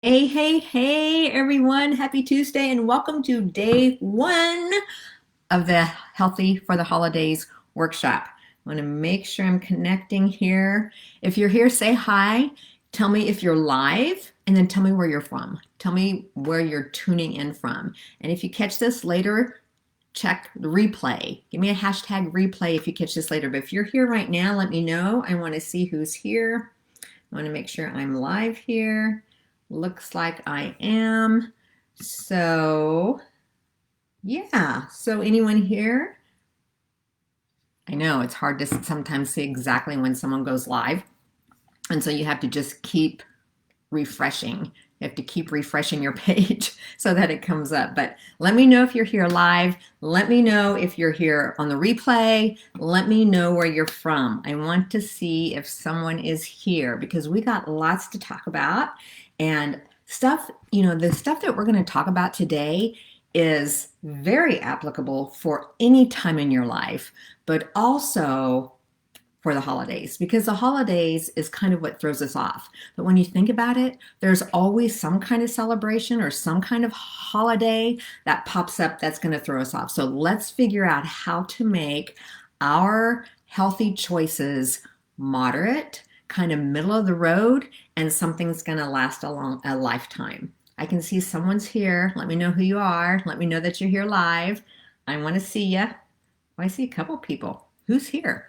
Hey, hey, hey, everyone. Happy Tuesday and welcome to day one of the Healthy for the Holidays workshop. I want to make sure I'm connecting here. If you're here, say hi. Tell me if you're live and then tell me where you're from. Tell me where you're tuning in from. And if you catch this later, check the replay. Give me a hashtag replay if you catch this later. But if you're here right now, let me know. I want to see who's here. I want to make sure I'm live here. Looks like I am. So, yeah. So anyone here? I know it's hard to sometimes see exactly when someone goes live. And so you have to just keep refreshing. You have to keep refreshing your page so that it comes up. But let me know if you're here live. Let me know if you're here on the replay. Let me know where you're from. I want to see if someone is here because we got lots to talk about and stuff, the stuff that we're going to talk about today is very applicable for any time in your life, but also for the holidays because the holidays is kind of what throws us off. But when you think about it, there's always some kind of celebration or some kind of holiday that pops up that's going to throw us off. So let's figure out how to make our healthy choices moderate, kind of middle of the road, and something's going to last a lifetime. I can see someone's here. Let me know who you are. Let me know that you're here live. I want to see you. I see a couple people. Who's here?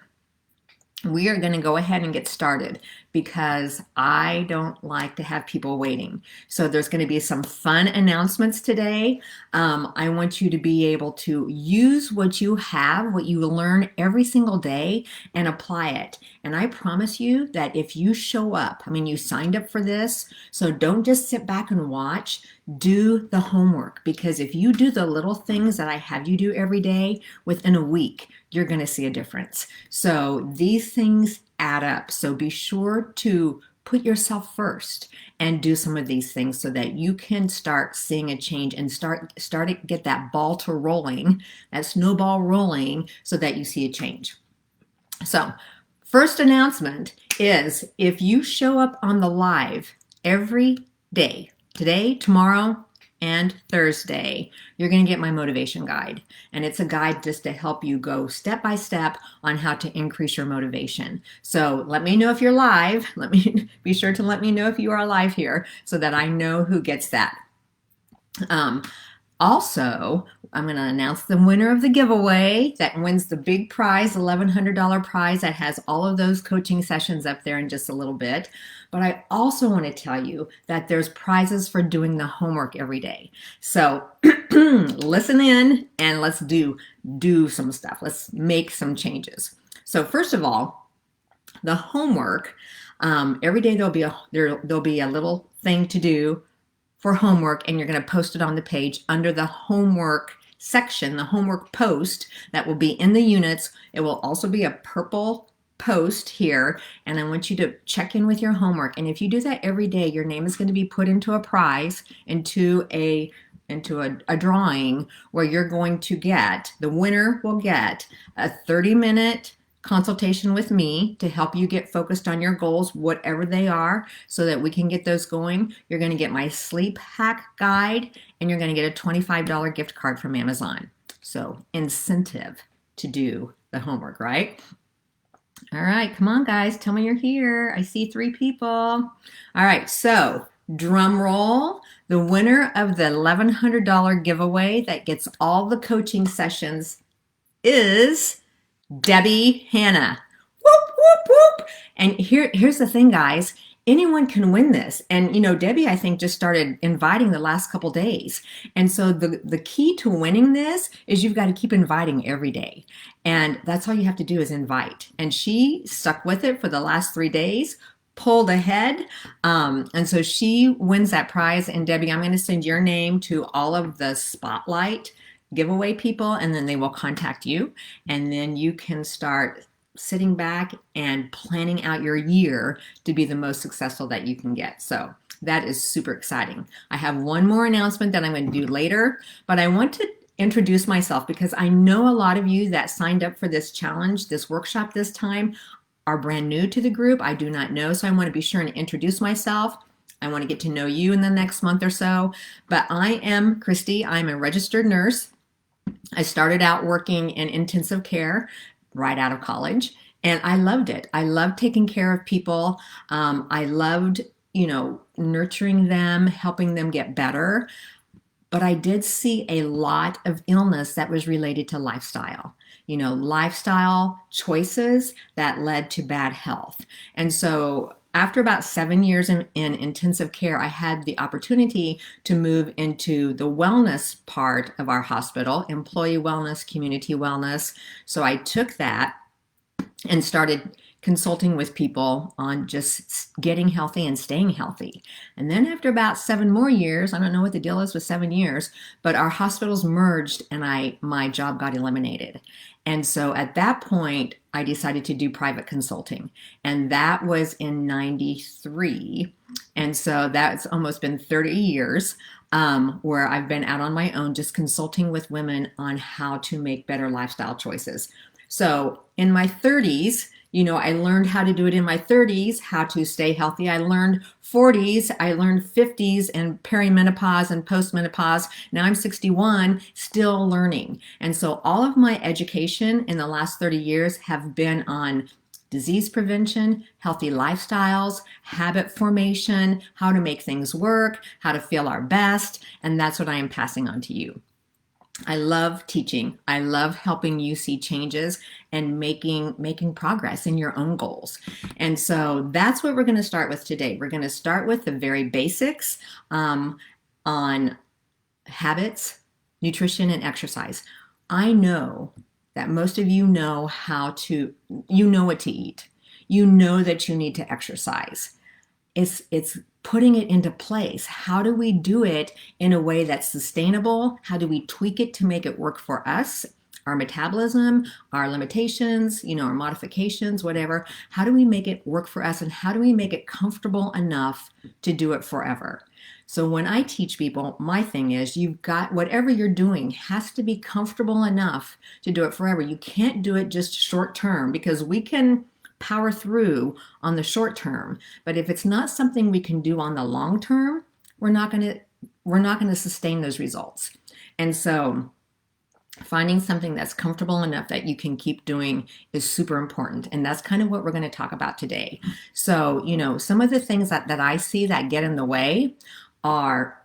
We are going to go ahead and get started because I don't like to have people waiting. So there's going to be some fun announcements today. I want you to be able to use what you have, what you learn every single day, and apply it. And I promise you that if you show up, you signed up for this, so don't just sit back and watch. Do the homework, because if you do the little things that I have you do every day, within a week, you're going to see a difference. So these things add up. So be sure to put yourself first and do some of these things so that you can start seeing a change and start to get that ball to rolling, that snowball rolling, so that you see a change. So first announcement is if you show up on the live every day, today, tomorrow, and Thursday, you're going to get my motivation guide. And it's a guide just to help you go step by step on how to increase your motivation. So let me know if you're live. Be sure to let me know if you are live here so that I know who gets that. Also, I'm going to announce the winner of the giveaway that wins the big prize, $1,100 prize that has all of those coaching sessions up there in just a little bit. But I also want to tell you that there's prizes for doing the homework every day. So listen in and let's do some stuff. Let's make some changes. So first of all, the homework, every day there'll be a little thing to do for homework, and you're going to post it on the page under the homework section, the homework post that will be in the units. It will also be a purple post here, and I want you to check in with your homework. And if you do that every day, your name is going to be put into a prize, into a drawing where you're going to get, the winner will get a 30-minute consultation with me to help you get focused on your goals, whatever they are, so that we can get those going. You're going to get my sleep hack guide, and you're going to get a $25 gift card from Amazon. So incentive to do the homework, right? All right, come on, guys. Tell me you're here. I see 3 people. All right, so drum roll. The winner of the $1,100 giveaway that gets all the coaching sessions is Debbie Hanna. Whoop, whoop, whoop. And here's the thing, guys. Anyone can win this. And, Debbie, I think, just started inviting the last couple days. And so the key to winning this is you've got to keep inviting every day. And that's all you have to do is invite. And she stuck with it for the last 3 days, pulled ahead. And so she wins that prize. And Debbie, I'm going to send your name to all of the Spotlight giveaway people, and then they will contact you, and then you can start sitting back and planning out your year to be the most successful that you can get. So that is super exciting. I have one more announcement that I'm going to do later, but I want to introduce myself because I know a lot of you that signed up for this challenge, this workshop this time, are brand new to the group. I do not know, so I want to be sure and introduce myself. I want to get to know you in the next month or so. But I am Christy. I'm a registered nurse. I started out working in intensive care right out of college, and I loved it. I loved taking care of people. I loved, nurturing them, helping them get better. But I did see a lot of illness that was related to lifestyle, lifestyle choices that led to bad health. And so after about 7 years in intensive care, I had the opportunity to move into the wellness part of our hospital, employee wellness, community wellness. So I took that and started consulting with people on just getting healthy and staying healthy. And then after about 7 more years, I don't know what the deal is with 7 years, but our hospitals merged and my job got eliminated. And so at that point, I decided to do private consulting. And that was in 93. And so that's almost been 30 years where I've been out on my own, just consulting with women on how to make better lifestyle choices. So in my 30s, I learned how to do it in my 30s, how to stay healthy. I learned 40s, I learned 50s and perimenopause and postmenopause. Now I'm 61, still learning. And so all of my education in the last 30 years have been on disease prevention, healthy lifestyles, habit formation, how to make things work, how to feel our best. And that's what I am passing on to you. I love teaching. I love helping you see changes and making progress in your own goals. And so that's what we're going to start with today. We're going to start with the very basics on habits, nutrition, and exercise. I know that most of you know what to eat. You know that you need to exercise. It's putting it into place. How do we do it in a way that's sustainable? How do we tweak it to make it work for us, our metabolism, our limitations, our modifications, whatever? How do we make it work for us, and how do we make it comfortable enough to do it forever? So when I teach people, my thing is you've got whatever you're doing has to be comfortable enough to do it forever. You can't do it just short term, because we can power through on the short term, but if it's not something we can do on the long term, we're not going to sustain those results. And so finding something that's comfortable enough that you can keep doing is super important. And that's kind of what we're going to talk about today. So, some of the things that I see that get in the way are,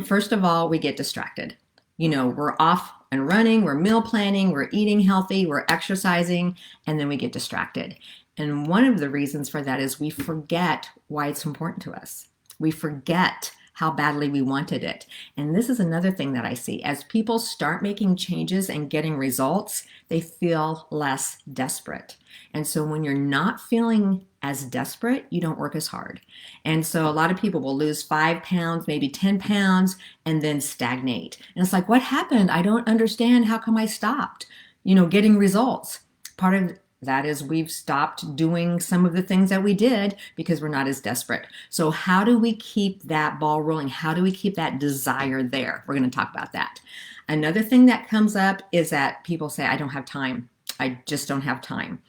first of all, we get distracted. We're off and running, we're meal planning, we're eating healthy, we're exercising, and then we get distracted. And one of the reasons for that is we forget why it's important to us. We forget how badly we wanted it. And this is another thing that I see. As people start making changes and getting results, they feel less desperate. And so when you're not feeling as desperate, you don't work as hard. And so a lot of people will lose 5 pounds, maybe 10 pounds, and then stagnate. And it's like, what happened? I don't understand. How come I stopped, getting results? Part of that is we've stopped doing some of the things that we did because we're not as desperate. So how do we keep that ball rolling? How do we keep that desire there? We're going to talk about that. Another thing that comes up is that people say, I don't have time. I just don't have time.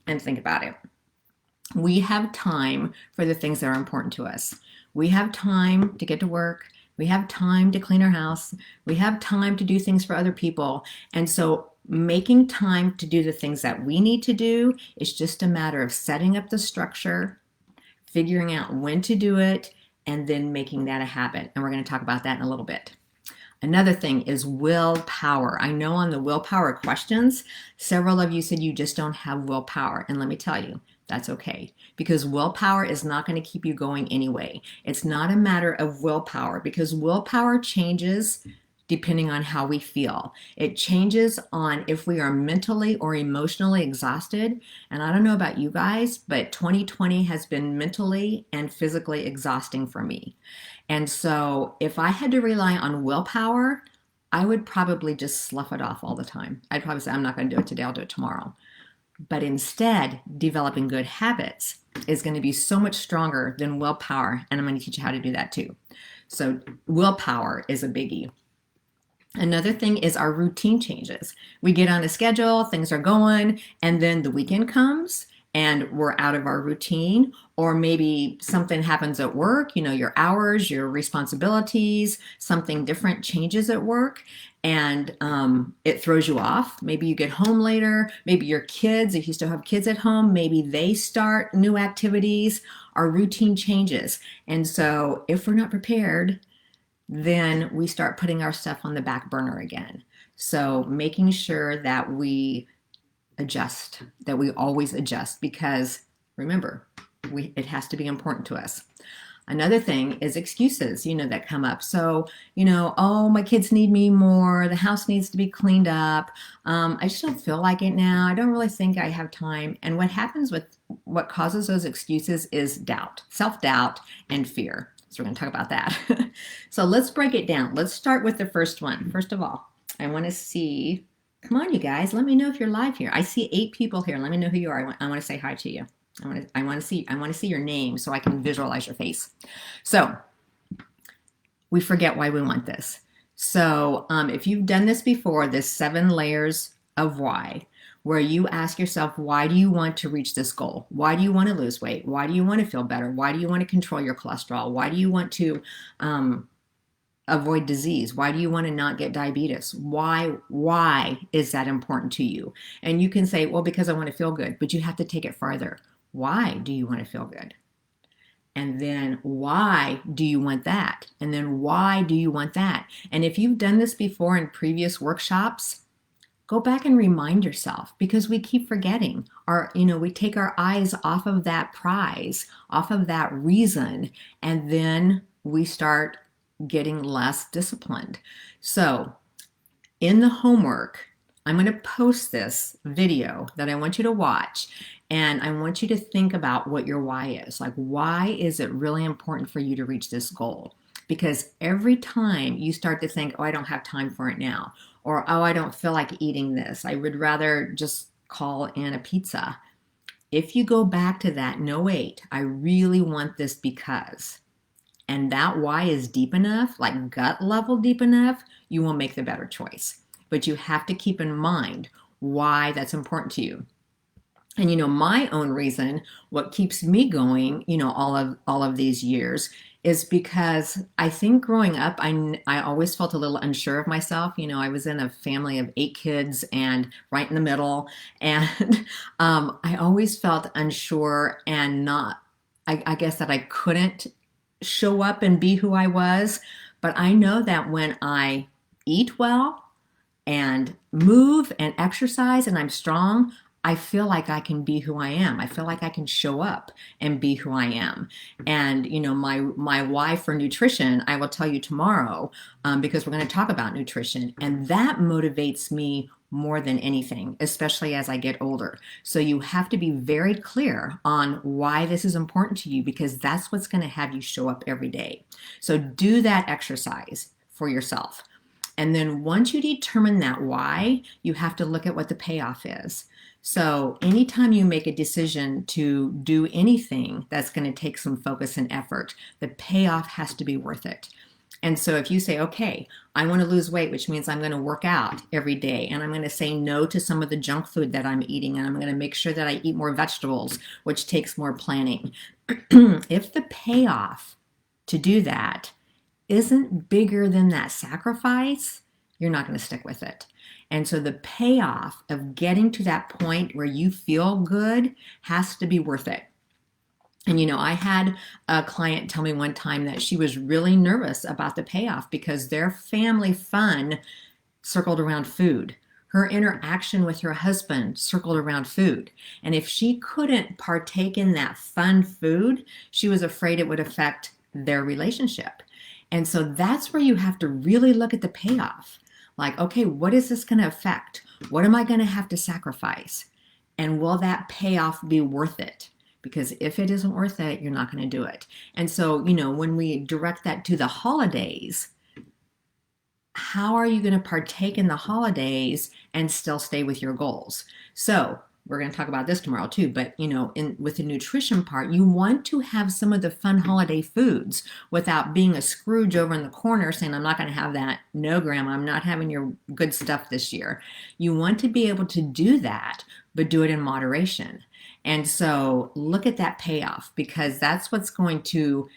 And think about it. We have time for the things that are important to us. We have time to get to work. We have time to clean our house. We have time to do things for other people. And so making time to do the things that we need to do is just a matter of setting up the structure, figuring out when to do it, and then making that a habit. And we're going to talk about that in a little bit. Another thing is willpower. I know on the willpower questions, several of you said you just don't have willpower. And let me tell you, that's okay, because willpower is not going to keep you going anyway. It's not a matter of willpower, because willpower changes depending on how we feel. It changes on if we are mentally or emotionally exhausted. And I don't know about you guys, but 2020 has been mentally and physically exhausting for me. And so if I had to rely on willpower, I would probably just slough it off all the time. I'd probably say, I'm not going to do it today, I'll do it tomorrow. But instead, developing good habits is going to be so much stronger than willpower. And I'm going to teach you how to do that too. So willpower is a biggie. Another thing is our routine changes. We get on a schedule, things are going, and then the weekend comes and we're out of our routine, or maybe something happens at work, your hours, your responsibilities, something different changes at work, and it throws you off. Maybe you get home later, maybe your kids, if you still have kids at home, maybe they start new activities. Our routine changes. And so if we're not prepared, then we start putting our stuff on the back burner again. So making sure that we adjust, that we always adjust, because remember, it has to be important to us. Another thing is excuses, that come up. So, oh, my kids need me more. The house needs to be cleaned up. I just don't feel like it now. I don't really think I have time. And what causes those excuses is doubt, self-doubt, and fear. So we're going to talk about that. So let's break it down. Let's start with the first one. First of all, I want to see, come on, you guys, let me know if you're live here. I see 8 people here. Let me know who you are. I want to say hi to you. I want to see your name so I can visualize your face. So we forget why we want this. So if you've done this before, this 7 layers of why, where you ask yourself, why do you want to reach this goal? Why do you want to lose weight? Why do you want to feel better? Why do you want to control your cholesterol? Why do you want to avoid disease? Why do you want to not get diabetes? Why is that important to you? And you can say, well, because I want to feel good, but you have to take it farther. Why do you want to feel good? And then why do you want that? And then why do you want that? And if you've done this before in previous workshops, go back and remind yourself, because we keep forgetting, we take our eyes off of that prize, off of that reason, and then we start getting less disciplined. So in the homework, I'm going to post this video that I want you to watch, and I want you to think about what your why is. Like, why is it really important for you to reach this goal? Because every time you start to think, oh, I don't have time for it now, or oh, I don't feel like eating this, I would rather just call in a pizza. If you go back to that, no, wait, I really want this because, and that why is deep enough, like gut level deep enough, you will make the better choice. But you have to keep in mind why that's important to you. And my own reason, what keeps me going, all of these years, is because I think growing up, I always felt a little unsure of myself. I was in a family of 8 kids and right in the middle, and I always felt unsure and not, I guess that I couldn't show up and be who I was. But I know that when I eat well and move and exercise and I'm strong, I feel like I can be who I am. I feel like I can show up and be who I am. And my why for nutrition, I will tell you tomorrow, because we're going to talk about nutrition, and that motivates me more than anything, especially as I get older. So you have to be very clear on why this is important to you, because that's what's going to have you show up every day. So do that exercise for yourself. And then once you determine that why, you have to look at what the payoff is. So anytime you make a decision to do anything that's going to take some focus and effort, the payoff has to be worth it. And so if you say, okay, I want to lose weight, which means I'm going to work out every day, and I'm going to say no to some of the junk food that I'm eating, and I'm going to make sure that I eat more vegetables, which takes more planning. If the payoff to do that isn't bigger than that sacrifice, you're not going to stick with it. And so the payoff of getting to that point where you feel good has to be worth it. And I had a client tell me one time that she was really nervous about the payoff because their family fun circled around food. Her interaction with her husband circled around food. And if she couldn't partake in that fun food, she was afraid it would affect their relationship. And so that's where you have to really look at the payoff. Like, okay, what is this going to affect? What am I going to have to sacrifice? And will that payoff be worth it? Because if it isn't worth it, you're not going to do it. And so, when we direct that to the holidays, how are you going to partake in the holidays and still stay with your goals? So we're going to talk about this tomorrow too, but with the nutrition part, you want to have some of the fun holiday foods without being a Scrooge over in the corner saying, I'm not going to have that. No, Grandma, I'm not having your good stuff this year. You want to be able to do that, but do it in moderation. And so look at that payoff, because that's what's going to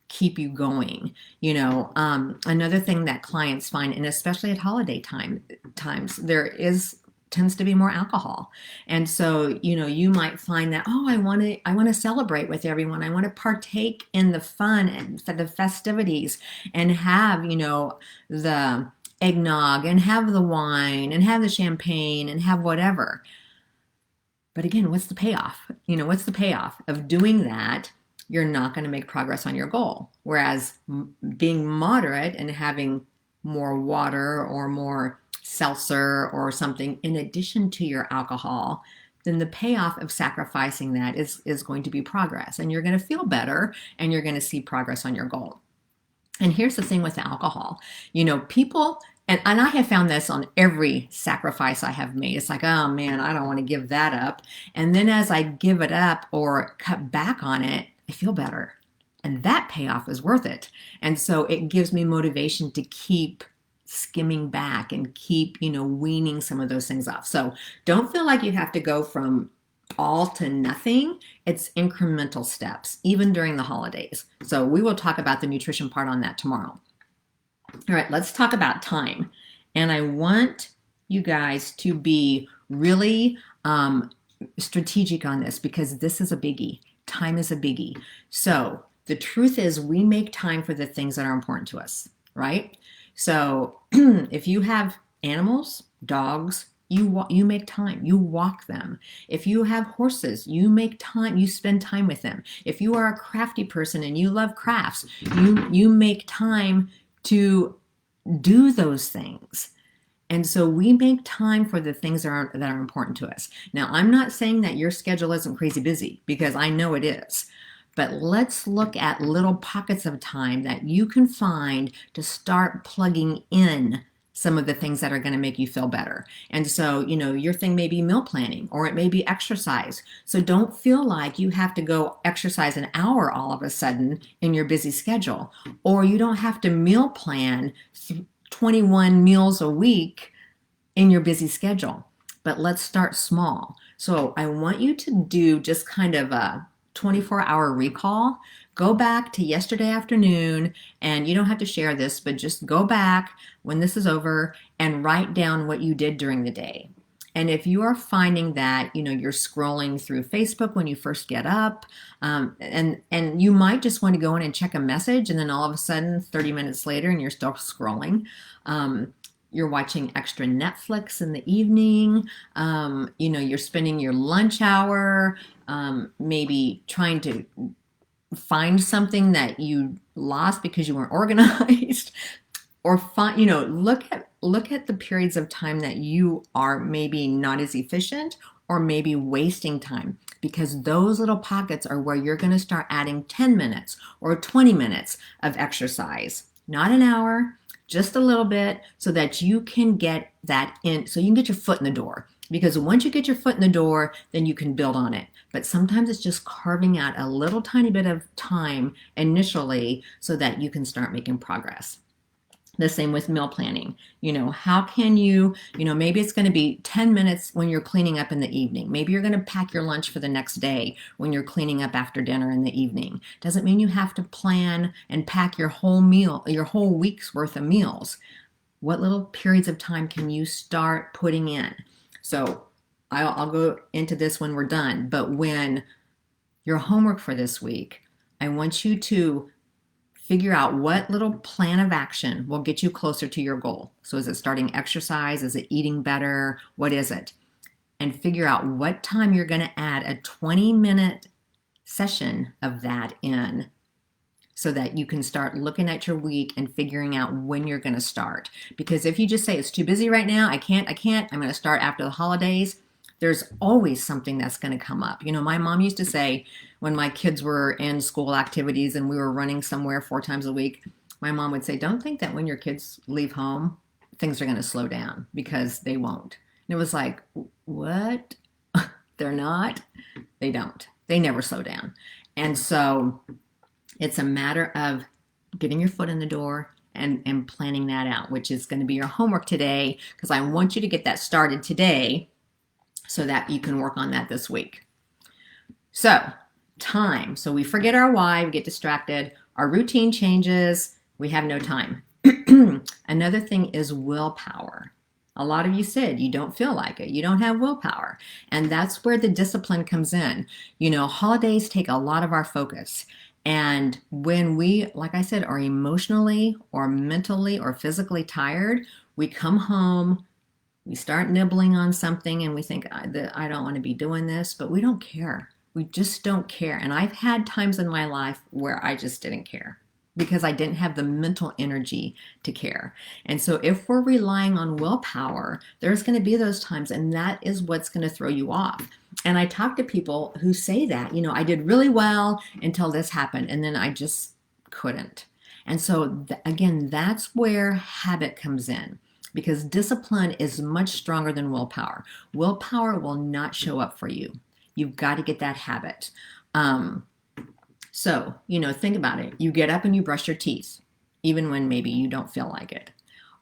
keep you going. Another thing that clients find, and especially at holiday times, tends to be more alcohol. And so, you might find that, oh, I want to celebrate with everyone. I want to partake in the fun and the festivities and have, the eggnog and have the wine and have the champagne and have whatever. But again, what's the payoff? What's the payoff of doing that? You're not going to make progress on your goal. Whereas being moderate and having more water or more seltzer or something in addition to your alcohol, then the payoff of sacrificing that is going to be progress. And you're going to feel better and you're going to see progress on your goal. And here's the thing with alcohol. People, and I have found this on every sacrifice I have made. It's like, oh man, I don't want to give that up. And then as I give it up or cut back on it, I feel better. And that payoff is worth it. And so it gives me motivation to keep skimming back and keep, weaning some of those things off. So don't feel like you have to go from all to nothing. It's incremental steps, even during the holidays. So we will talk about the nutrition part on that tomorrow. All right, let's talk about time. And I want you guys to be really strategic on this, because this is a biggie. Time is a biggie. So the truth is, we make time for the things that are important to us, right? So if you have animals, dogs, you make time, you walk them. If you have horses, you make time, you spend time with them. If you are a crafty person and you love crafts, you make time to do those things. And so we make time for the things that are important to us. Now, I'm not saying that your schedule isn't crazy busy, because I know it is. But let's look at little pockets of time that you can find to start plugging in some of the things that are going to make you feel better. And so, your thing may be meal planning, or it may be exercise. So don't feel like you have to go exercise an hour all of a sudden in your busy schedule, or you don't have to meal plan 21 meals a week in your busy schedule. But let's start small. So I want you to do just kind of a 24-hour recall. Go back to yesterday afternoon, and you don't have to share this, but just go back when this is over and write down what you did during the day. And if you are finding that, you're scrolling through Facebook when you first get up, and you might just want to go in and check a message, and then all of a sudden, 30 minutes later, and you're still scrolling. You're watching extra Netflix in the evening. You're spending your lunch hour, maybe trying to find something that you lost because you weren't organized, or look at the periods of time that you are maybe not as efficient, or maybe wasting time, because those little pockets are where you're going to start adding 10 minutes or 20 minutes of exercise, not an hour, just a little bit, so that you can get that in, so you can get your foot in the door. Because once you get your foot in the door, then you can build on it. But sometimes it's just carving out a little tiny bit of time initially so that you can start making progress. The same with meal planning. How can you, maybe it's going to be 10 minutes when you're cleaning up in the evening. Maybe you're going to pack your lunch for the next day when you're cleaning up after dinner in the evening. Doesn't mean you have to plan and pack your whole week's worth of meals. What little periods of time can you start putting in? So I'll go into this when we're done, but when your homework for this week, I want you to figure out what little plan of action will get you closer to your goal. So is it starting exercise? Is it eating better? What is it? And figure out what time you're going to add a 20-minute session of that in, so that you can start looking at your week and figuring out when you're going to start. Because if you just say, it's too busy right now, I can't, I'm going to start after the holidays, there's always something that's going to come up. My mom used to say, when my kids were in school activities and we were running somewhere 4 times a week, my mom would say, don't think that when your kids leave home, things are going to slow down, because they won't. And it was like, what? They're not? They don't. They never slow down. And so it's a matter of getting your foot in the door and planning that out, which is going to be your homework today, because I want you to get that started today so that you can work on that this week. So, time. So we forget our why, we get distracted, our routine changes, we have no time. Another thing is willpower. A lot of you said you don't feel like it, you don't have willpower. And that's where the discipline comes in. You know, holidays take a lot of our focus. And when we, like I said, are emotionally or mentally or physically tired, we come home, we start nibbling on something, and we think, I don't want to be doing this, but we don't care. We just don't care. And I've had times in my life where I just didn't care because I didn't have the mental energy to care. And so if we're relying on willpower, there's going to be those times, and that is what's going to throw you off. And I talk to people who say that, you know, I did really well until this happened, and then I just couldn't. And so, again, that's where habit comes in, because discipline is much stronger than willpower. Willpower will not show up for you. You've got to get that habit. So, you know, think about it. You get up and you brush your teeth, even when maybe you don't feel like it.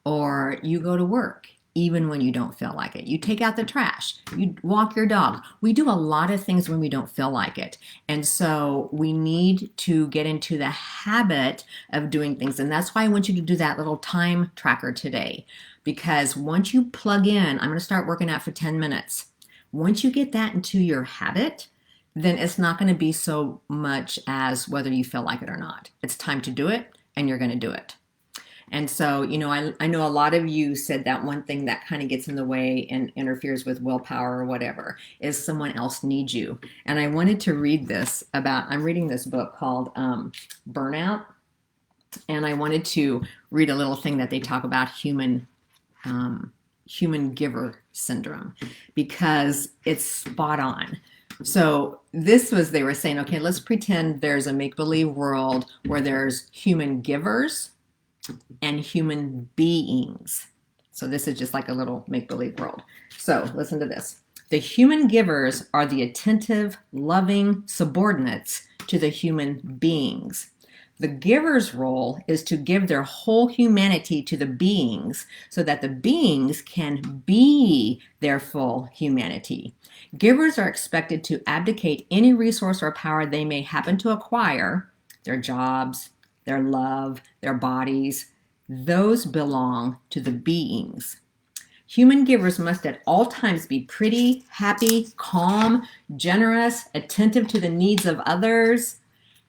Or you go to work, even when you don't feel like it. You take out the trash. You walk your dog. We do a lot of things when we don't feel like it. And so we need to get into the habit of doing things. And that's why I want you to do that little time tracker today. Because once you plug in, I'm going to start working out for 10 minutes. Once you get that into your habit, then it's not going to be so much as whether you feel like it or not. It's time to do it, and you're going to do it. And so, you know, I know a lot of you said that one thing that kind of gets in the way and interferes with willpower or whatever is someone else needs you. And I wanted to read this about, I'm reading this book called Burnout. And I wanted to read a little thing that they talk about human giver syndrome, because it's spot on. So this was, they were saying, okay, let's pretend there's a make-believe world where there's human givers and human beings. So this is just like a little make-believe world. So listen to this. The human givers are the attentive, loving subordinates to the human beings. The giver's role is to give their whole humanity to the beings so that the beings can be their full humanity. Givers are expected to abdicate any resource or power they may happen to acquire, their jobs, their love, their bodies. Those belong to the beings. Human givers must at all times be pretty, happy, calm, generous, attentive to the needs of others,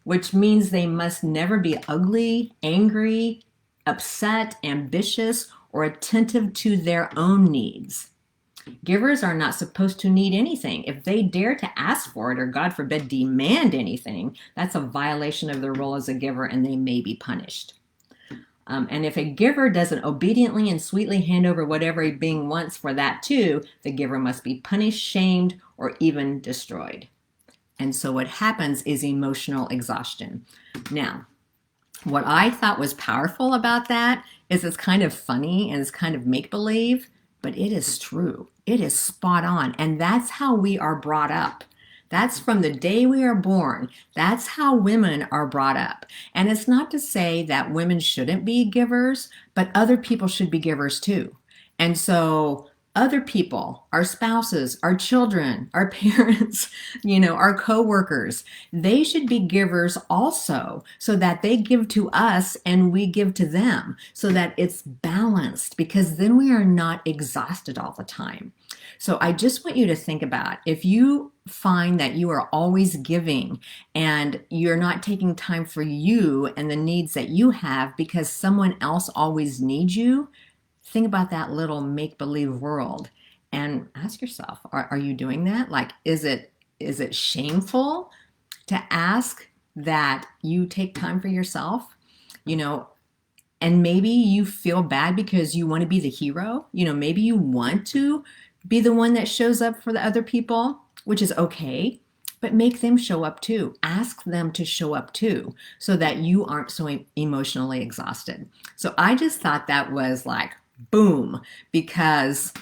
which means they must never be ugly, angry, upset, ambitious, or attentive to their own needs. Givers are not supposed to need anything. If they dare to ask for it, or God forbid, demand anything, that's a violation of their role as a giver, and they may be punished. And if a giver doesn't obediently and sweetly hand over whatever a being wants for that too, the giver must be punished, shamed, or even destroyed. And so what happens is emotional exhaustion. Now, what I thought was powerful about that is it's kind of funny and it's kind of make-believe, but it is true. It is spot on. And that's how we are brought up. That's from the day we are born. That's how women are brought up. And it's not to say that women shouldn't be givers, but other people should be givers too. And so other people, our spouses, our children, our parents, you know, our coworkers, they should be givers also, so that they give to us and we give to them, so that it's balanced, because then we are not exhausted all the time. So I just want you to think about, if you find that you are always giving and you're not taking time for you and the needs that you have because someone else always needs you, think about that little make-believe world and ask yourself, are you doing that? Like, is it shameful to ask that you take time for yourself? You know, and maybe you feel bad because you want to be the hero. You know, maybe you want to be the one that shows up for the other people, which is okay, but make them show up too. Ask them to show up too, so that you aren't so emotionally exhausted. So I just thought that was like, boom, because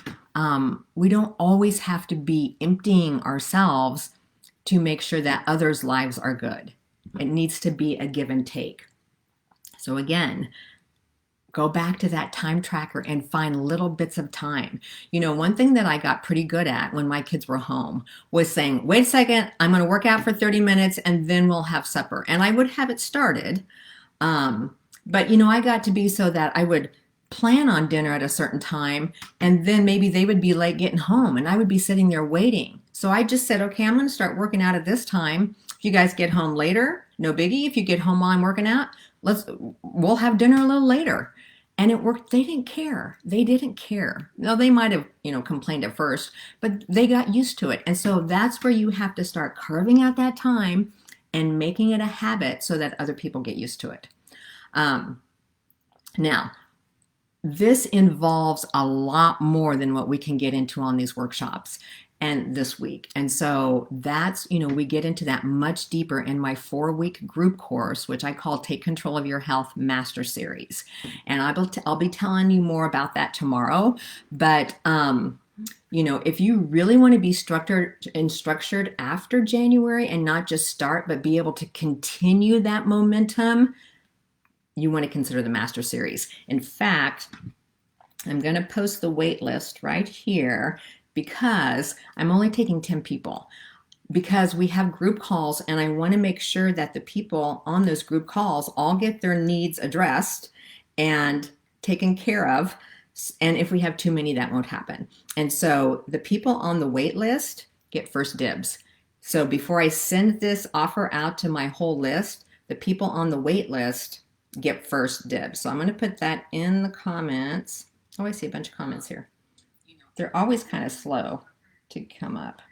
we don't always have to be emptying ourselves to make sure that others' lives are good. It needs to be a give and take. So again, go back to that time tracker and find little bits of time. You know, one thing that I got pretty good at when my kids were home was saying, wait a second, I'm going to work out for 30 minutes and then we'll have supper. And I would have it started. But, you know, I got to be so that I would plan on dinner at a certain time and then maybe they would be late getting home and I would be sitting there waiting. So I just said, okay, I'm going to start working out at this time. If you guys get home later, no biggie. If you get home while I'm working out, we'll have dinner a little later. And it worked. They didn't care. They didn't care. Now they might have, you know, complained at first, but they got used to it. And so that's where you have to start carving out that time and making it a habit so that other people get used to it. Now, this involves a lot more than what we can get into on these workshops and this week. And so that's, you know, we get into that much deeper in my 4-week group course, which I call Take Control of Your Health Master Series. And I'll be telling you more about that tomorrow. But, you know, if you really want to be structured after January and not just start, but be able to continue that momentum, you want to consider the Master Series. In fact, I'm going to post the wait list right here because I'm only taking 10 people because we have group calls and I want to make sure that the people on those group calls all get their needs addressed and taken care of. And if we have too many, that won't happen. And so the people on the wait list get first dibs. So before I send this offer out to my whole list, the people on the wait list get first dibs. So I'm going to put that in the comments. Oh, I see a bunch of comments here. They're always kind of slow to come up.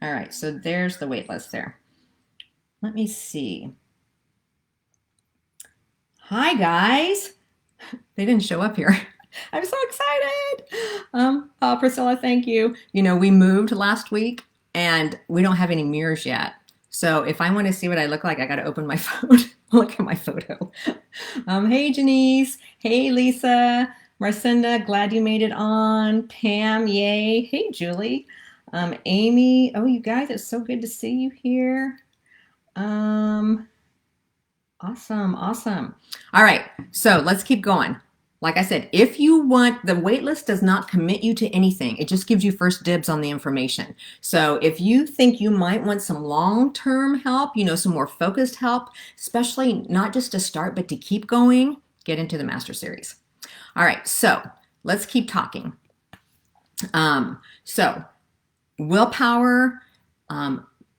All right, so there's the wait list there. Let me see. Hi, guys. They didn't show up here. I'm so excited. Priscilla, thank you. You know, we moved last week and we don't have any mirrors yet. So if I want to see what I look like, I got to open my phone. Look at my photo. Hey, Janice. Hey, Lisa. Marcinda, glad you made it on. Pam, yay. Hey, Julie. Amy. Oh, you guys, it's so good to see you here. Awesome. All right, so let's keep going. Like I said, if you want, the waitlist does not commit you to anything. It just gives you first dibs on the information. So if you think you might want some long-term help, you know, some more focused help, especially not just to start, but to keep going, get into the Master Series. All right, so let's keep talking. So willpower,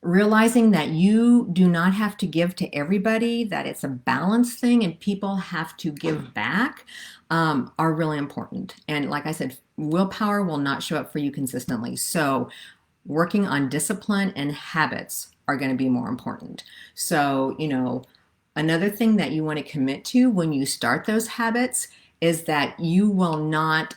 realizing that you do not have to give to everybody, that it's a balance thing and people have to give back, are really important. And like I said, willpower will not show up for you consistently. So working on discipline and habits are going to be more important. So, you know, another thing that you want to commit to when you start those habits is that you will not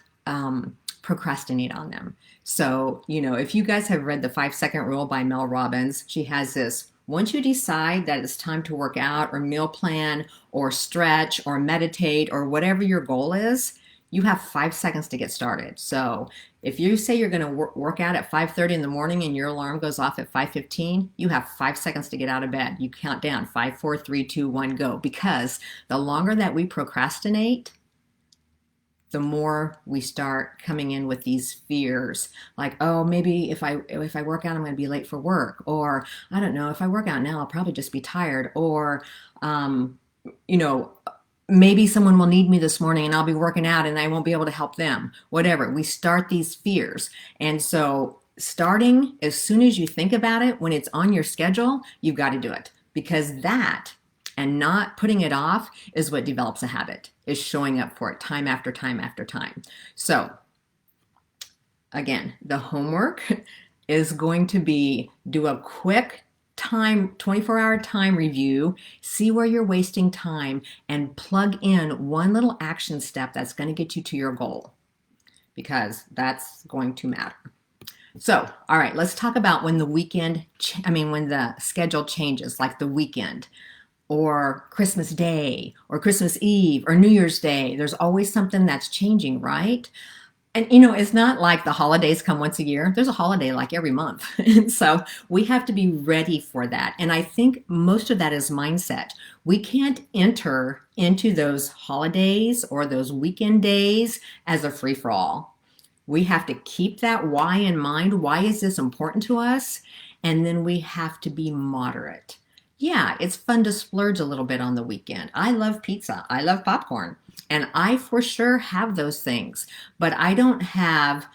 procrastinate on them. So, you know, if you guys have read the 5-Second Rule by Mel Robbins, she has this: once you decide that it's time to work out or meal plan or stretch or meditate or whatever your goal is, you have 5 seconds to get started. So if you say you're going to work out at 5:30 in the morning and your alarm goes off at 5:15, you have 5 seconds to get out of bed. You count down 5, 4, 3, 2, 1, go. Because the longer that we procrastinate, the more we start coming in with these fears, like, oh, maybe if I work out, I'm going to be late for work, or I don't know, if I work out now, I'll probably just be tired, or you know, maybe someone will need me this morning and I'll be working out and I won't be able to help them. Whatever. We start these fears, and so starting as soon as you think about it, when it's on your schedule, you've got to do it, because that and not putting it off is what develops a habit, is showing up for it time after time after time. So again, the homework is going to be do a quick 24-hour time review, see where you're wasting time, and plug in one little action step that's going to get you to your goal, because that's going to matter. So, all right, let's talk about when the when the schedule changes, like the weekend, or Christmas Day, or Christmas Eve, or New Year's Day. There's always something that's changing, right? And you know, it's not like the holidays come once a year. There's a holiday like every month. And so we have to be ready for that. And I think most of that is mindset. We can't enter into those holidays or those weekend days as a free for all. We have to keep that why in mind. Why is this important to us? And then we have to be moderate. Yeah, it's fun to splurge a little bit on the weekend. I love pizza. I love popcorn. And I for sure have those things, but I don't have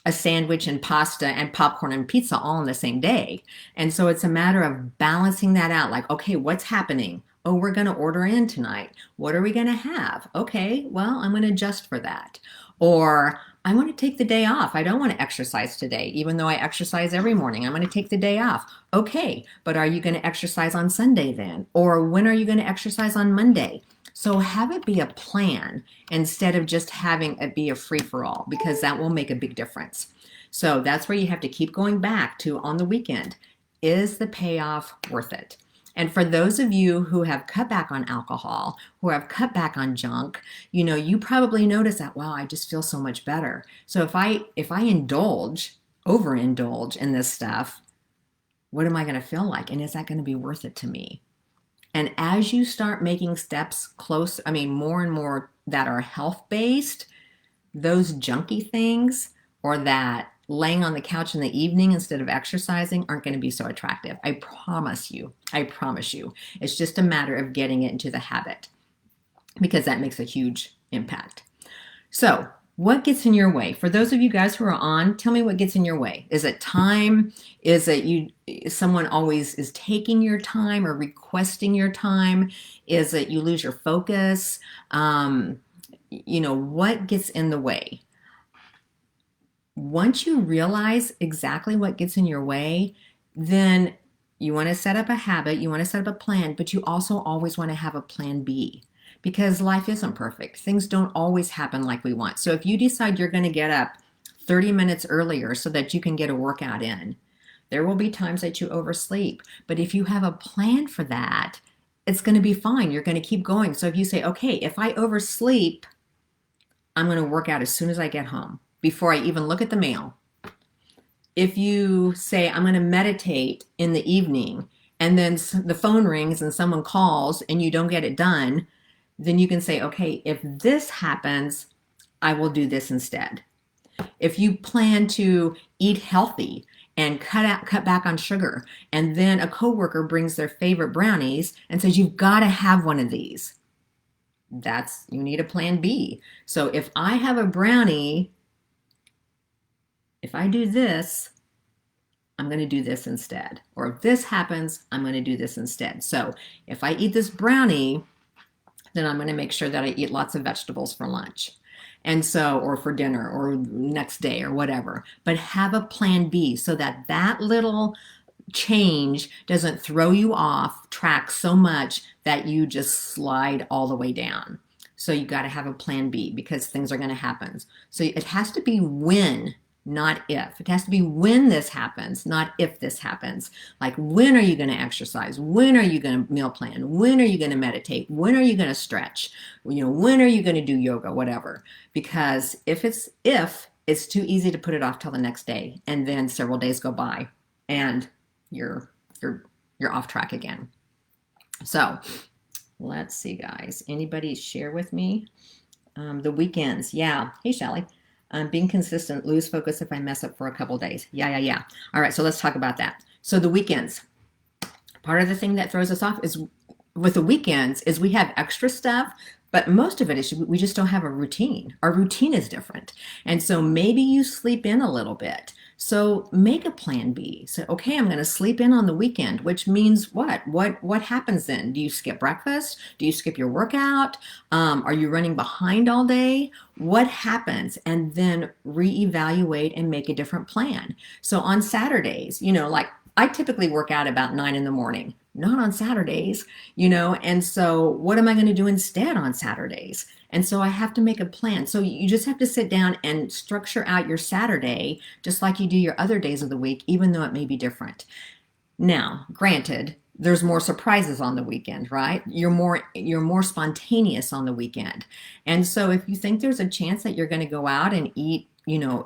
a sandwich and pasta and popcorn and pizza all on the same day. And so it's a matter of balancing that out. Like, okay, what's happening? Oh, we're going to order in tonight. What are we going to have? Okay, well, I'm going to adjust for that. Or I want to take the day off. I don't want to exercise today, even though I exercise every morning. I'm going to take the day off. Okay, but are you going to exercise on Sunday then? Or when are you going to exercise on Monday? So have it be a plan instead of just having it be a free for all, because that will make a big difference. So that's where you have to keep going back to on the weekend. Is the payoff worth it? And for those of you who have cut back on alcohol, who have cut back on junk, you know, you probably notice that, wow, I just feel so much better. So if I overindulge in this stuff, what am I going to feel like? And is that going to be worth it to me? And as you start making steps close, I mean, more and more that are health based, those junky things or that laying on the couch in the evening instead of exercising aren't going to be so attractive. I promise you. I promise you. It's just a matter of getting it into the habit because that makes a huge impact. So, what gets in your way? For those of you guys who are on, tell me what gets in your way. Is it time? Is it someone always is taking your time or requesting your time? Is it you lose your focus? What gets in the way? Once you realize exactly what gets in your way, then you want to set up a habit, you want to set up a plan, but you also always want to have a plan B because life isn't perfect. Things don't always happen like we want. So if you decide you're going to get up 30 minutes earlier so that you can get a workout in, there will be times that you oversleep. But if you have a plan for that, it's going to be fine. You're going to keep going. So if you say, okay, if I oversleep, I'm going to work out as soon as I get home before I even look at the mail. If you say, I'm going to meditate in the evening, and then the phone rings and someone calls and you don't get it done, then you can say, okay, if this happens, I will do this instead. If you plan to eat healthy and cut back on sugar, and then a coworker brings their favorite brownies and says, you've got to have one of these. You need a plan B. So if I have a brownie, if I do this, I'm going to do this instead. Or if this happens, I'm going to do this instead. So if I eat this brownie, then I'm going to make sure that I eat lots of vegetables for lunch. And so, or for dinner or next day or whatever. But have a plan B so that that little change doesn't throw you off track so much that you just slide all the way down. So you got to have a plan B because things are going to happen. So it has to be when, not if. It has to be when this happens, not if this happens. Like, when are you going to exercise? When are you going to meal plan? When are you going to meditate? When are you going to stretch? When are you going to do yoga? Whatever. Because if it's too easy to put it off till the next day, and then several days go by, and you're off track again. So let's see, guys. Anybody share with me? The weekends. Yeah. Hey, Shelly. Being consistent, lose focus if I mess up for a couple days. Yeah. All right, so let's talk about that. So the weekends. Part of the thing that throws us off is with the weekends is we have extra stuff, but most of it is we just don't have a routine. Our routine is different. And so maybe you sleep in a little bit. So make a plan B. So, okay, I'm going to sleep in on the weekend, which means what? What happens then? Do you skip breakfast? Do you skip your workout? Are you running behind all day? What happens? And then reevaluate and make a different plan. So on Saturdays, like I typically work out about 9 in the morning, not on Saturdays, and so what am I going to do instead on Saturdays? And so I have to make a plan. So you just have to sit down and structure out your Saturday just like you do your other days of the week, even though it may be different. Now, granted, there's more surprises on the weekend, right? You're more spontaneous on the weekend. And so if you think there's a chance that you're going to go out and eat,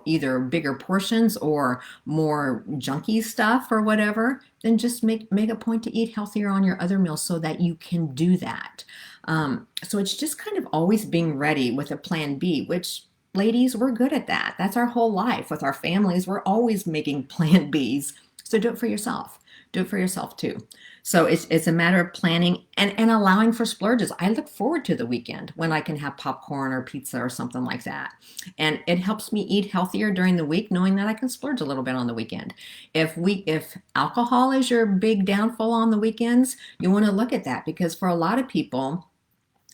either bigger portions or more junky stuff or whatever, then just make a point to eat healthier on your other meals so that you can do that. So it's just kind of always being ready with a plan B, which ladies, we're good at that. That's our whole life with our families. We're always making plan Bs. So do it for yourself. Do it for yourself too. So it's a matter of planning and allowing for splurges. I look forward to the weekend when I can have popcorn or pizza or something like that. And it helps me eat healthier during the week, knowing that I can splurge a little bit on the weekend. If alcohol is your big downfall on the weekends, you want to look at that, because for a lot of people,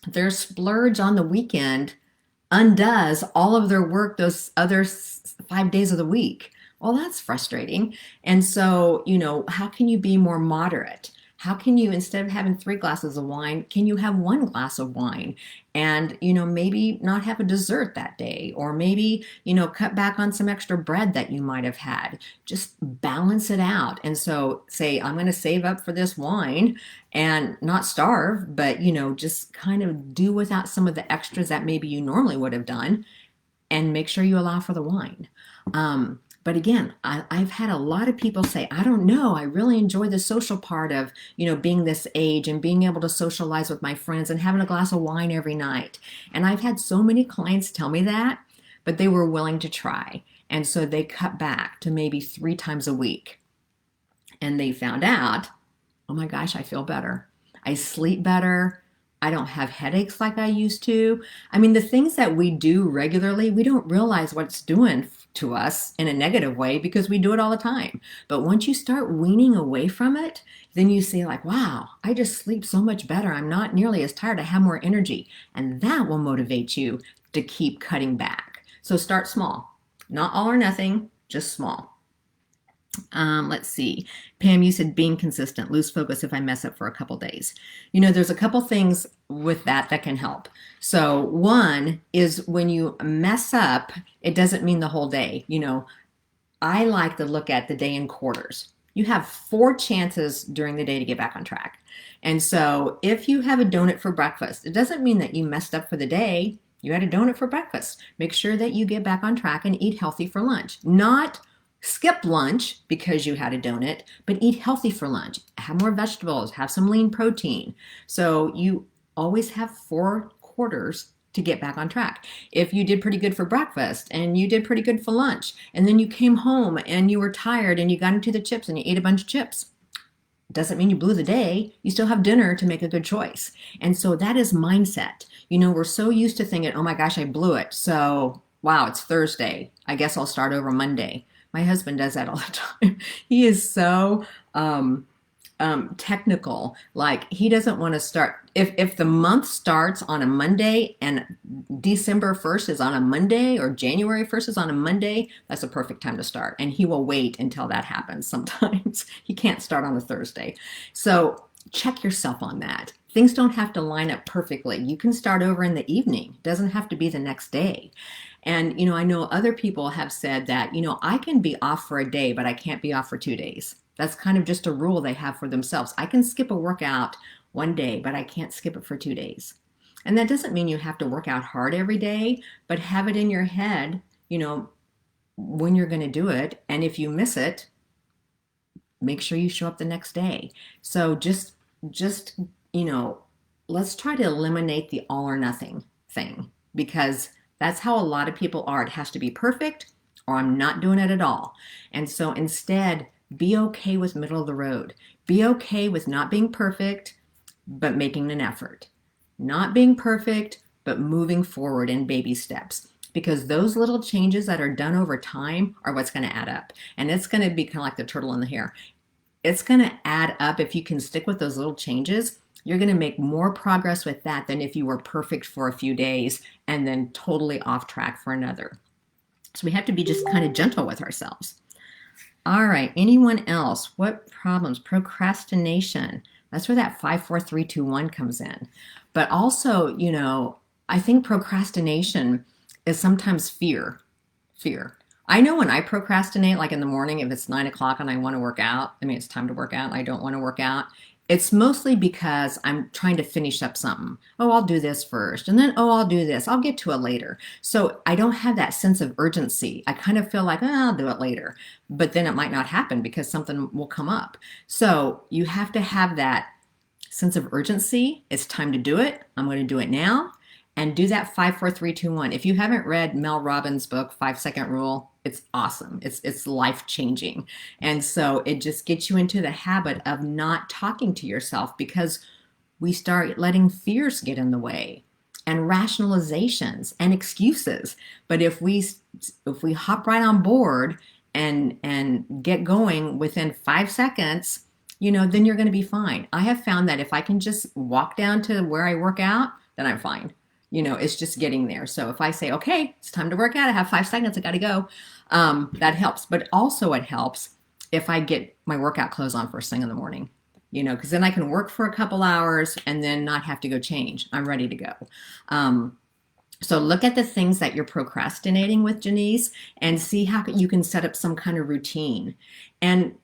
their splurge on the weekend undoes all of their work those other 5 days of the week. Well, that's frustrating. And so, how can you be more moderate? How can you, instead of having 3 glasses of wine, can you have 1 glass of wine and, maybe not have a dessert that day, or maybe, cut back on some extra bread that you might have had. Just balance it out. And so say, I'm going to save up for this wine and not starve, but, just kind of do without some of the extras that maybe you normally would have done, and make sure you allow for the wine. But again, I've had a lot of people say, I don't know, I really enjoy the social part of, being this age and being able to socialize with my friends and having a glass of wine every night. And I've had so many clients tell me that, but they were willing to try. And so they cut back to maybe 3 times a week. And they found out, oh my gosh, I feel better. I sleep better. I don't have headaches like I used to. I mean, the things that we do regularly, we don't realize what it's doing to us in a negative way because we do it all the time. But once you start weaning away from it, then you see like, wow, I just sleep so much better. I'm not nearly as tired. I have more energy. And that will motivate you to keep cutting back. So start small, not all or nothing, just small. Let's see. Pam, you said being consistent, lose focus if I mess up for a couple days. There's a couple things with that can help. So one is when you mess up, it doesn't mean the whole day. I like to look at the day in quarters. You have 4 chances during the day to get back on track. And so if you have a donut for breakfast, it doesn't mean that you messed up for the day. You had a donut for breakfast. Make sure that you get back on track and eat healthy for lunch. Not skip lunch because you had a donut, but eat healthy for lunch. Have more vegetables, have some lean protein. So you always have 4 quarters to get back on track. If you did pretty good for breakfast and you did pretty good for lunch, and then you came home and you were tired and you got into the chips and you ate a bunch of chips, doesn't mean you blew the day. You still have dinner to make a good choice. And so that is mindset. We're so used to thinking, oh my gosh, I blew it. So wow, it's Thursday. I guess I'll start over Monday. My husband does that all the time. He is so technical. Like, he doesn't want to start. If the month starts on a Monday and December 1st is on a Monday, or January 1st is on a Monday, that's a perfect time to start. And he will wait until that happens sometimes. He can't start on a Thursday. So check yourself on that. Things don't have to line up perfectly. You can start over in the evening. It doesn't have to be the next day. And, I know other people have said that, I can be off for a day, but I can't be off for 2 days. That's kind of just a rule they have for themselves. I can skip a workout one day, but I can't skip it for 2 days. And that doesn't mean you have to work out hard every day, but have it in your head, when you're going to do it. And if you miss it, make sure you show up the next day. So just, let's try to eliminate the all or nothing thing, because that's how a lot of people are. It has to be perfect, or I'm not doing it at all. And so instead, be okay with middle of the road. Be okay with not being perfect, but making an effort. Not being perfect, but moving forward in baby steps. Because those little changes that are done over time are what's going to add up. And it's going to be kind of like the turtle in the hare. It's going to add up. If you can stick with those little changes, you're going to make more progress with that than if you were perfect for a few days and then totally off track for another. So we have to be just kind of gentle with ourselves. All right. Anyone else? What problems? Procrastination. That's where that 5, 4, 3, 2, 1 comes in. But also, I think procrastination is sometimes fear. I know when I procrastinate, like in the morning, if it's 9 o'clock and I want to work out, it's time to work out, and I don't want to work out, It's mostly because I'm trying to finish up something. Oh, I'll do this first. And then, oh, I'll do this. I'll get to it later. So I don't have that sense of urgency. I kind of feel like, oh, I'll do it later. But then it might not happen because something will come up. So you have to have that sense of urgency. It's time to do it. I'm going to do it now. And do that 5, 4, 3, 2, 1. If you haven't read Mel Robbins' book, 5 Second Rule, it's awesome. It's life changing. And so it just gets you into the habit of not talking to yourself because we start letting fears get in the way and rationalizations and excuses. But if we hop right on board and get going within 5 seconds, then you're going to be fine. I have found that if I can just walk down to where I work out, then I'm fine. It's just getting there. So if I say, okay, it's time to work out, I have 5 seconds, I got to go. That helps. But also it helps if I get my workout clothes on first thing in the morning, because then I can work for a couple hours and then not have to go change. I'm ready to go. So look at the things that you're procrastinating with, Janice, and see how you can set up some kind of routine. And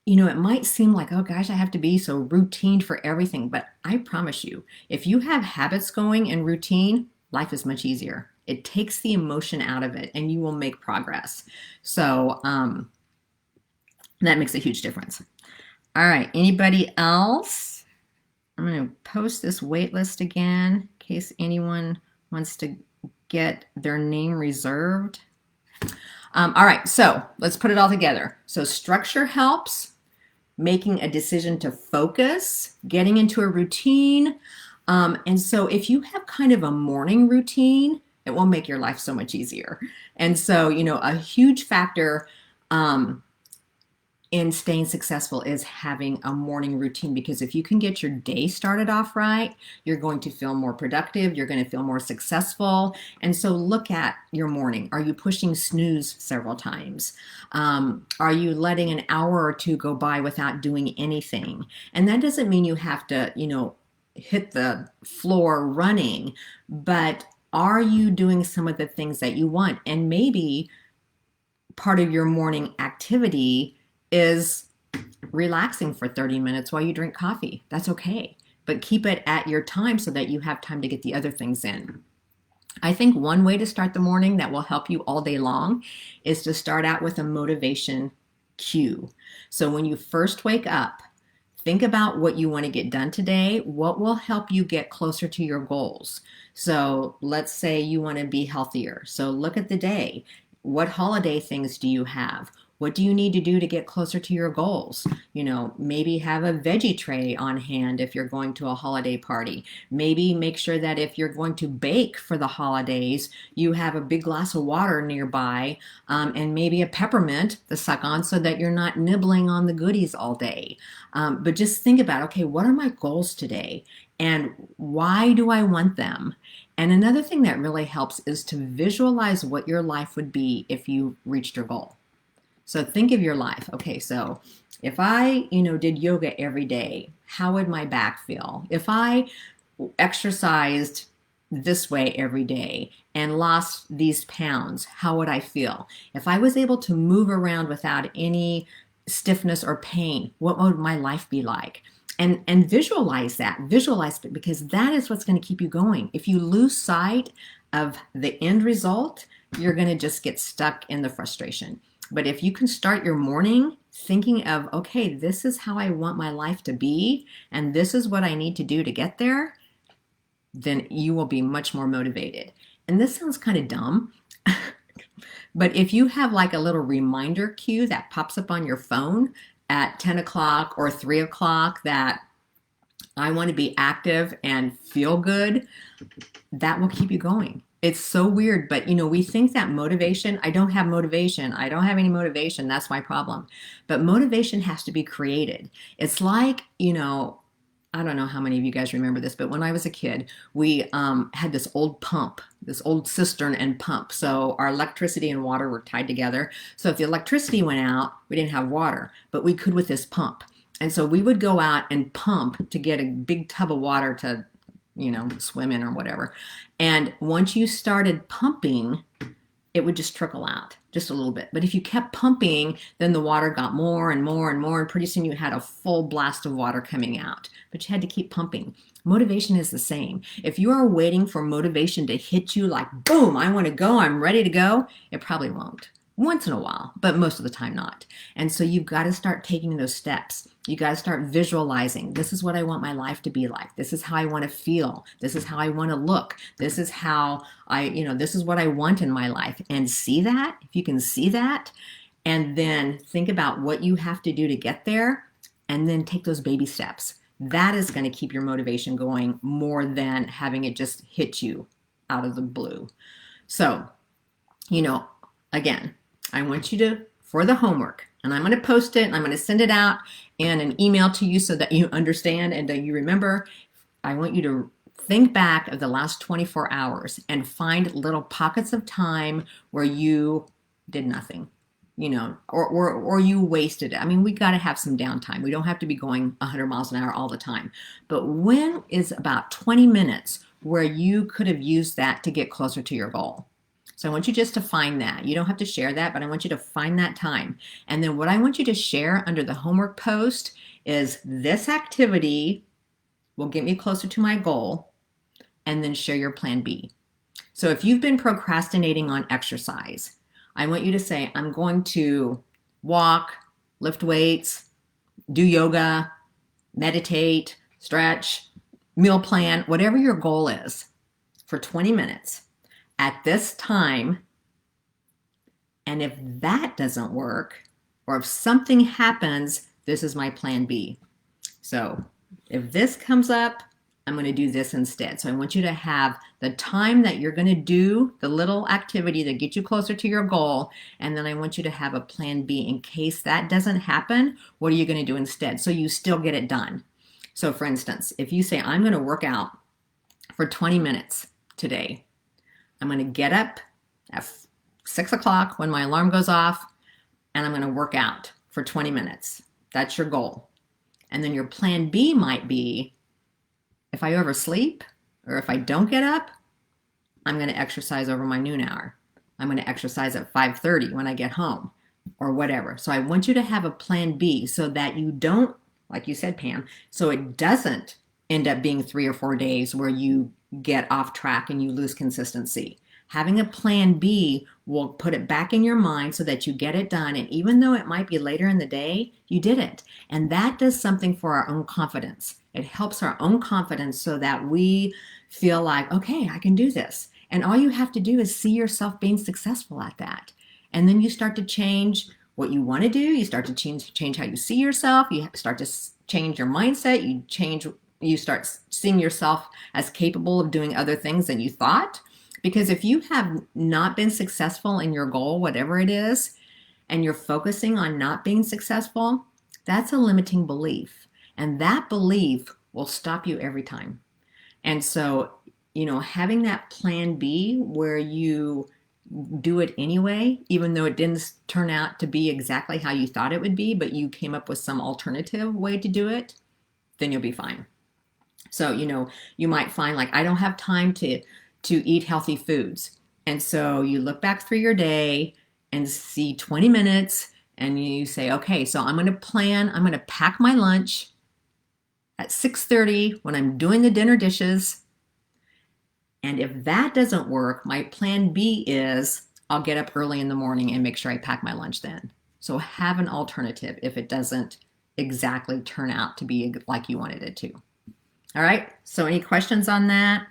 it might seem like, oh gosh, I have to be so routine for everything, but I promise you, if you have habits going and routine, life is much easier. It takes the emotion out of it and you will make progress. So that makes a huge difference. All right, anybody else? I'm going to post this wait list again in case anyone wants to get their name reserved. All right, so let's put it all together. So structure helps. Making a decision to focus, getting into a routine. And so if you have kind of a morning routine, it will make your life so much easier. And so, a huge factor in staying successful is having a morning routine, because if you can get your day started off right, you're going to feel more productive, you're going to feel more successful. And so look at your morning. Are you pushing snooze several times? Are you letting an hour or two go by without doing anything? And that doesn't mean you have to, hit the floor running, but are you doing some of the things that you want? And maybe part of your morning activity is relaxing for 30 minutes while you drink coffee. That's okay. But keep it at your time so that you have time to get the other things in. I think one way to start the morning that will help you all day long is to start out with a motivation cue. So when you first wake up, think about what you want to get done today. What will help you get closer to your goals? So let's say you want to be healthier. So look at the day. What holiday things do you have? What do you need to do to get closer to your goals? Maybe have a veggie tray on hand if you're going to a holiday party. Maybe make sure that if you're going to bake for the holidays, you have a big glass of water nearby, and maybe a peppermint to suck on so that you're not nibbling on the goodies all day. But just think about, okay, what are my goals today? And why do I want them? And another thing that really helps is to visualize what your life would be if you reached your goal. So think of your life. Okay, so if I, did yoga every day, how would my back feel? If I exercised this way every day and lost these pounds, how would I feel? If I was able to move around without any stiffness or pain, what would my life be like? And visualize it, because that is what's going to keep you going. If you lose sight of the end result, you're going to just get stuck in the frustration. But if you can start your morning thinking of, okay, this is how I want my life to be, and this is what I need to do to get there, then you will be much more motivated. And this sounds kind of dumb, but if you have like a little reminder cue that pops up on your phone at 10 o'clock or 3 o'clock that I want to be active and feel good, that will keep you going. It's so weird, but we think that motivation, I don't have motivation. I don't have any motivation. That's my problem. But motivation has to be created. It's like, I don't know how many of you guys remember this, but when I was a kid, we had this old pump, this old cistern and pump. So our electricity and water were tied together. So if the electricity went out, we didn't have water, but we could with this pump. And so we would go out and pump to get a big tub of water to swim in or whatever. And once you started pumping, it would just trickle out just a little bit. But if you kept pumping, then the water got more and more and more, and pretty soon you had a full blast of water coming out. But you had to keep pumping. Motivation is the same. If you are waiting for motivation to hit you like, boom, I want to go, I'm ready to go, it probably won't. Once in a while, but most of the time not. And so you've got to start taking those steps. You got to start visualizing. This is what I want my life to be like. This is how I want to feel. This is how I want to look. This is how this is what I want in my life. And see that, if you can see that, and then think about what you have to do to get there, and then take those baby steps. That is going to keep your motivation going more than having it just hit you out of the blue. So, again, I want you to, for the homework, and I'm going to post it and I'm going to send it out in an email to you so that you understand and that you remember. I want you to think back of the last 24 hours and find little pockets of time where you did nothing, or you wasted it. I mean, we got to have some downtime. We don't have to be going 100 miles an hour all the time. But when is about 20 minutes where you could have used that to get closer to your goal? So I want you just to find that. You don't have to share that, but I want you to find that time. And then what I want you to share under the homework post is this activity will get me closer to my goal, and then share your plan B. So if you've been procrastinating on exercise, I want you to say, I'm going to walk, lift weights, do yoga, meditate, stretch, meal plan, whatever your goal is for 20 minutes. At this time, and if that doesn't work, or if something happens, this is my plan B. So if this comes up, I'm going to do this instead. So I want you to have the time that you're going to do the little activity that gets you closer to your goal, and then I want you to have a plan B in case that doesn't happen. What are you going to do instead so you still get it done? So for instance, if you say, I'm going to work out for 20 minutes today, I'm going to get up at 6 o'clock when my alarm goes off, and I'm going to work out for 20 minutes. That's your goal. And then your plan B might be, if I oversleep or if I don't get up, I'm going to exercise over my noon hour. I'm going to exercise at 5:30 when I get home, or whatever. So I want you to have a plan B so that you don't, like you said, Pam, so it doesn't end up being 3 or 4 days where you get off track and you lose consistency. Having a plan B will put it back in your mind so that you get it done. And even though it might be later in the day, you did it. And that does something for our own confidence. It helps our own confidence so that we feel like, okay, I can do this. And all you have to do is see yourself being successful at that. And then you start to change what you want to do. You start to change how you see yourself. You start to change your mindset. You start seeing yourself as capable of doing other things than you thought. Because if you have not been successful in your goal, whatever it is, and you're focusing on not being successful, that's a limiting belief. And that belief will stop you every time. And so, having that plan B where you do it anyway, even though it didn't turn out to be exactly how you thought it would be, but you came up with some alternative way to do it, then you'll be fine. So, you might find like, I don't have time to eat healthy foods. And so you look back through your day and see 20 minutes and you say, okay, so I'm going to pack my lunch at 6:30 when I'm doing the dinner dishes. And if that doesn't work, my plan B is I'll get up early in the morning and make sure I pack my lunch then. So have an alternative if it doesn't exactly turn out to be like you wanted it to. All right, so any questions on that?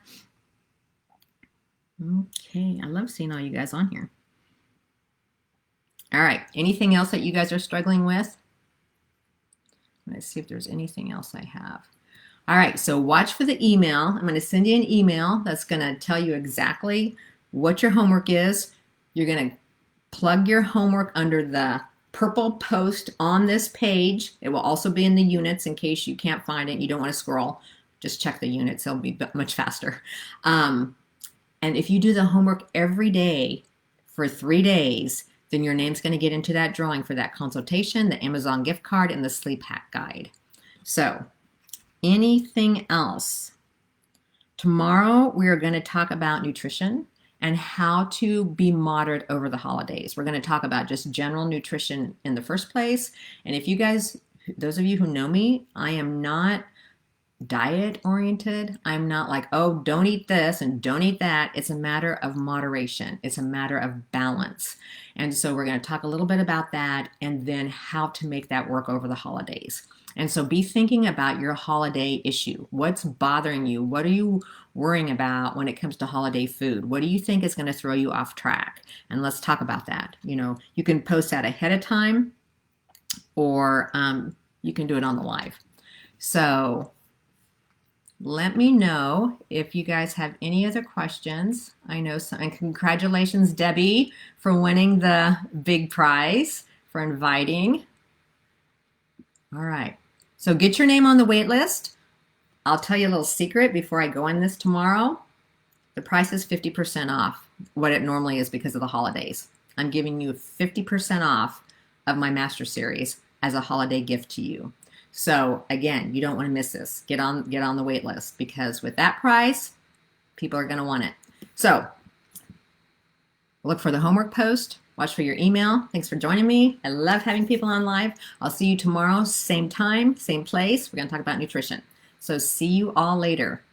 Okay, I love seeing all you guys on here. All right, anything else that you guys are struggling with? Let's see if there's anything else I have. All right, so watch for the email. I'm going to send you an email that's going to tell you exactly what your homework is. You're going to plug your homework under the purple post on this page. It will also be in the units in case you can't find it. You don't want to scroll. Just check the units. It'll be much faster. And if you do the homework every day for 3 days, then your name's going to get into that drawing for that consultation, the Amazon gift card, and the sleep hack guide. So anything else? Tomorrow we are going to talk about nutrition, and how to be moderate over the holidays. We're going to talk about just general nutrition in the first place. And if you guys, those of you who know me, I am not diet oriented. I'm not like, oh, don't eat this and don't eat that. It's a matter of moderation. It's a matter of balance. And so we're going to talk a little bit about that and then how to make that work over the holidays. And so be thinking about your holiday issue. What's bothering you? What are you worrying about when it comes to holiday food? What do you think is going to throw you off track? And let's talk about that. You know, you can post that ahead of time or you can do it on the live. So let me know if you guys have any other questions. I know some, and congratulations, Debbie, for winning the big prize, for inviting. All right, so get your name on the wait list. I'll tell you a little secret before I go in this tomorrow. The price is 50% off what it normally is because of the holidays. I'm giving you 50% off of my Master Series as a holiday gift to you. So again, you don't want to miss this. Get on the wait list because with that price, people are going to want it. So look for the homework post. Watch for your email. Thanks for joining me. I love having people on live. I'll see you tomorrow, same time, same place. We're going to talk about nutrition. So see you all later.